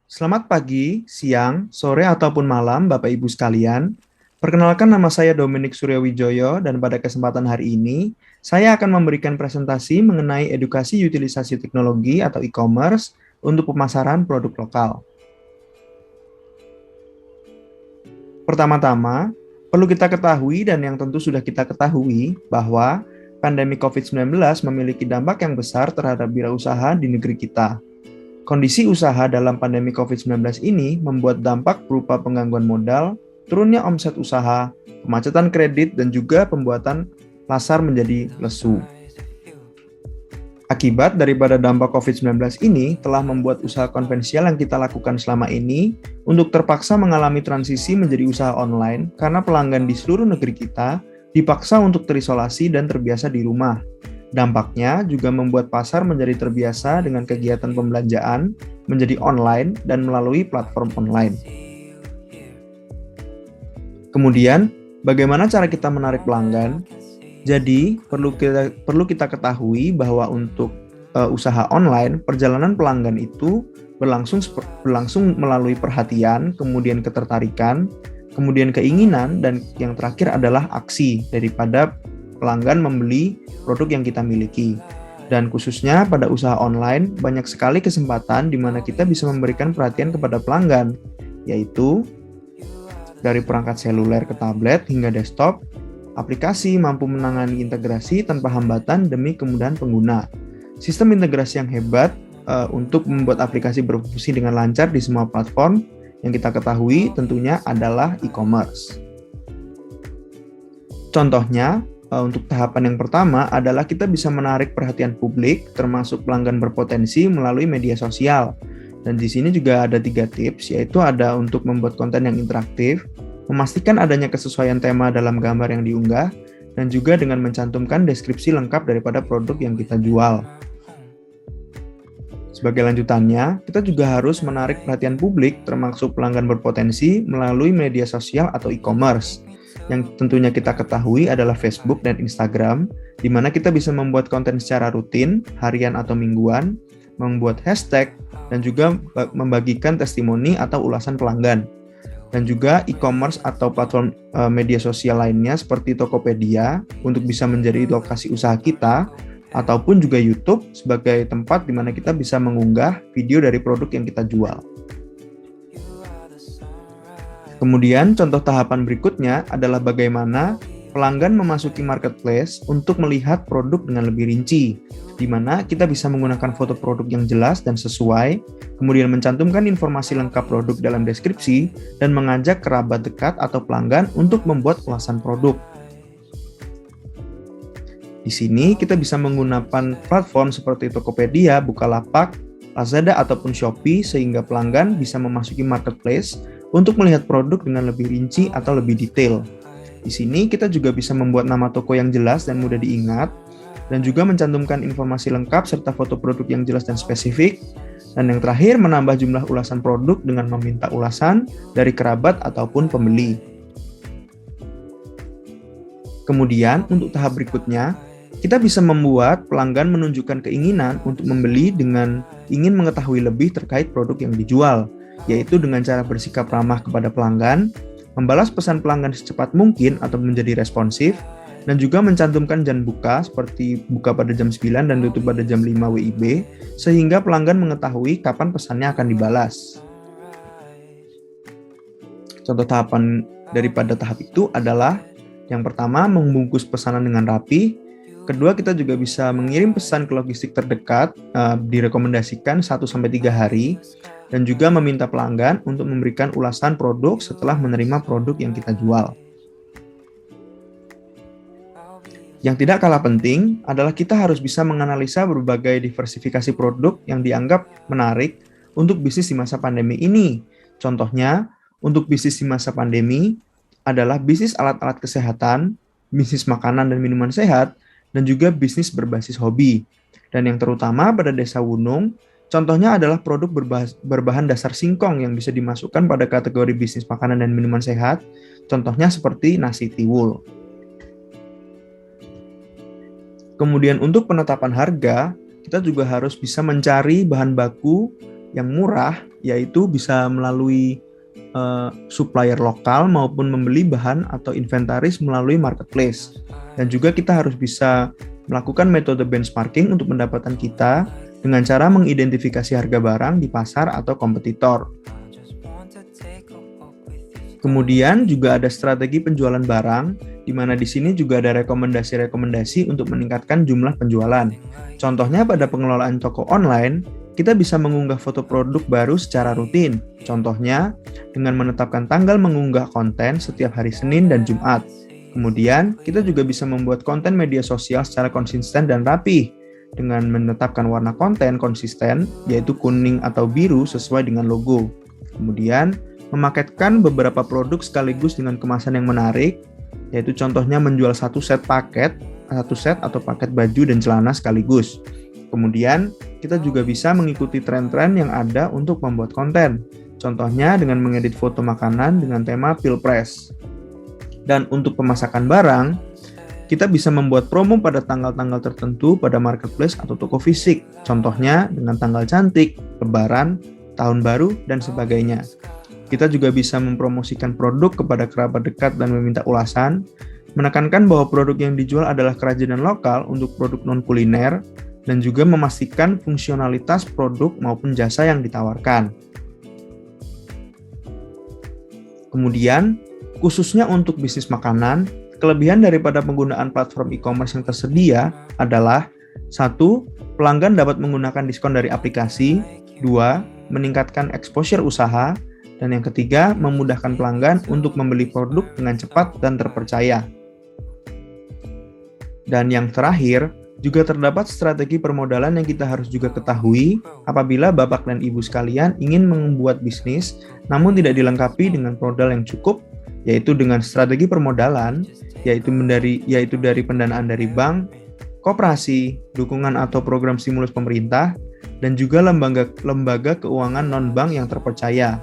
Selamat pagi, siang, sore, ataupun malam, Bapak Ibu sekalian. Perkenalkan nama saya Dominik Suryawijoyo dan pada kesempatan hari ini, saya akan memberikan presentasi mengenai edukasi utilisasi teknologi atau e-commerce untuk pemasaran produk lokal. Pertama-tama, perlu kita ketahui dan yang tentu sudah kita ketahui bahwa pandemi COVID-19 memiliki dampak yang besar terhadap wirausaha di negeri kita. Kondisi usaha dalam pandemi COVID-19 ini membuat dampak berupa penggangguan modal, turunnya omset usaha, pemacetan kredit, dan juga pembuatan pasar menjadi lesu. Akibat daripada dampak COVID-19 ini telah membuat usaha konvensional yang kita lakukan selama ini untuk terpaksa mengalami transisi menjadi usaha online karena pelanggan di seluruh negeri kita dipaksa untuk terisolasi dan terbiasa di rumah. Dampaknya juga membuat pasar menjadi terbiasa dengan kegiatan pembelanjaan menjadi online dan melalui platform online. Kemudian, bagaimana cara kita menarik pelanggan? Jadi, perlu kita ketahui bahwa untuk usaha online, perjalanan pelanggan itu berlangsung melalui perhatian, kemudian ketertarikan, kemudian keinginan, dan yang terakhir adalah aksi daripada pelanggan membeli produk yang kita miliki. Dan khususnya pada usaha online, banyak sekali kesempatan di mana kita bisa memberikan perhatian kepada pelanggan, yaitu dari perangkat seluler ke tablet hingga desktop, aplikasi mampu menangani integrasi tanpa hambatan demi kemudahan pengguna. Sistem integrasi yang hebat untuk membuat aplikasi berfungsi dengan lancar di semua platform yang kita ketahui tentunya adalah e-commerce. Contohnya, untuk tahapan yang pertama adalah kita bisa menarik perhatian publik termasuk pelanggan berpotensi melalui media sosial. Dan di sini juga ada 3 tips, yaitu ada untuk membuat konten yang interaktif, memastikan adanya kesesuaian tema dalam gambar yang diunggah, dan juga dengan mencantumkan deskripsi lengkap daripada produk yang kita jual. Sebagai lanjutannya, kita juga harus menarik perhatian publik termasuk pelanggan berpotensi melalui media sosial atau e-commerce. Yang tentunya kita ketahui adalah Facebook dan Instagram, di mana kita bisa membuat konten secara rutin, harian atau mingguan, membuat hashtag, dan juga membagikan testimoni atau ulasan pelanggan. Dan juga e-commerce atau platform media sosial lainnya seperti Tokopedia untuk bisa menjadi lokasi usaha kita, ataupun juga YouTube sebagai tempat di mana kita bisa mengunggah video dari produk yang kita jual. Kemudian contoh tahapan berikutnya adalah bagaimana pelanggan memasuki marketplace untuk melihat produk dengan lebih rinci, di mana kita bisa menggunakan foto produk yang jelas dan sesuai, kemudian mencantumkan informasi lengkap produk dalam deskripsi, dan mengajak kerabat dekat atau pelanggan untuk membuat ulasan produk. Di sini kita bisa menggunakan platform seperti Tokopedia, Bukalapak, Lazada, ataupun Shopee sehingga pelanggan bisa memasuki marketplace untuk melihat produk dengan lebih rinci atau lebih detail. Di sini kita juga bisa membuat nama toko yang jelas dan mudah diingat, dan juga mencantumkan informasi lengkap serta foto produk yang jelas dan spesifik. Dan yang terakhir, menambah jumlah ulasan produk dengan meminta ulasan dari kerabat ataupun pembeli. Kemudian, untuk tahap berikutnya, kita bisa membuat pelanggan menunjukkan keinginan untuk membeli dengan ingin mengetahui lebih terkait produk yang dijual, yaitu dengan cara bersikap ramah kepada pelanggan, membalas pesan pelanggan secepat mungkin atau menjadi responsif, dan juga mencantumkan jam buka seperti buka pada jam 9 dan tutup pada jam 5 WIB, sehingga pelanggan mengetahui kapan pesannya akan dibalas. Contoh tahapan daripada tahap itu adalah yang pertama, membungkus pesanan dengan rapi. Kedua, kita juga bisa mengirim pesan ke logistik terdekat, direkomendasikan 1-3 hari, dan juga meminta pelanggan untuk memberikan ulasan produk setelah menerima produk yang kita jual. Yang tidak kalah penting adalah kita harus bisa menganalisa berbagai diversifikasi produk yang dianggap menarik untuk bisnis di masa pandemi ini. Contohnya, untuk bisnis di masa pandemi adalah bisnis alat-alat kesehatan, bisnis makanan dan minuman sehat, dan juga bisnis berbasis hobi. Dan yang terutama pada Desa Wunung, contohnya adalah produk berbahan dasar singkong yang bisa dimasukkan pada kategori bisnis makanan dan minuman sehat, contohnya seperti nasi tiwul. Kemudian untuk penetapan harga, kita juga harus bisa mencari bahan baku yang murah, yaitu bisa melalui supplier lokal maupun membeli bahan atau inventaris melalui marketplace. Dan juga kita harus bisa melakukan metode benchmarking untuk pendapatan kita dengan cara mengidentifikasi harga barang di pasar atau kompetitor. Kemudian juga ada strategi penjualan barang, di mana di sini juga ada rekomendasi-rekomendasi untuk meningkatkan jumlah penjualan. Contohnya pada pengelolaan toko online, kita bisa mengunggah foto produk baru secara rutin. Contohnya dengan menetapkan tanggal mengunggah konten setiap hari Senin dan Jumat. Kemudian, kita juga bisa membuat konten media sosial secara konsisten dan rapih dengan menetapkan warna konten konsisten, yaitu kuning atau biru sesuai dengan logo. Kemudian, memaketkan beberapa produk sekaligus dengan kemasan yang menarik, yaitu contohnya menjual satu set atau paket baju dan celana sekaligus. Kemudian, kita juga bisa mengikuti tren-tren yang ada untuk membuat konten. Contohnya dengan mengedit foto makanan dengan tema Pilpres. Dan untuk pemasakan barang, kita bisa membuat promo pada tanggal-tanggal tertentu pada marketplace atau toko fisik. Contohnya dengan tanggal cantik, lebaran, tahun baru, dan sebagainya. Kita juga bisa mempromosikan produk kepada kerabat dekat dan meminta ulasan, menekankan bahwa produk yang dijual adalah kerajinan lokal untuk produk non-kuliner, dan juga memastikan fungsionalitas produk maupun jasa yang ditawarkan. Kemudian, khususnya untuk bisnis makanan, kelebihan daripada penggunaan platform e-commerce yang tersedia adalah 1. Pelanggan dapat menggunakan diskon dari aplikasi, 2. Meningkatkan exposure usaha, dan yang ketiga, memudahkan pelanggan untuk membeli produk dengan cepat dan terpercaya. Dan yang terakhir, juga terdapat strategi permodalan yang kita harus juga ketahui apabila Bapak dan Ibu sekalian ingin membuat bisnis namun tidak dilengkapi dengan modal yang cukup, yaitu dengan strategi permodalan, yaitu dari pendanaan dari bank, koperasi, dukungan atau program stimulus pemerintah, dan juga lembaga keuangan non-bank yang terpercaya.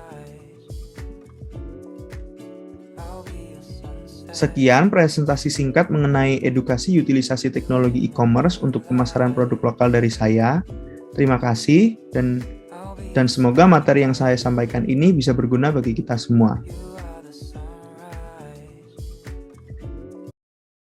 Sekian presentasi singkat mengenai edukasi utilisasi teknologi e-commerce untuk pemasaran produk lokal dari saya. Terima kasih dan semoga materi yang saya sampaikan ini bisa berguna bagi kita semua.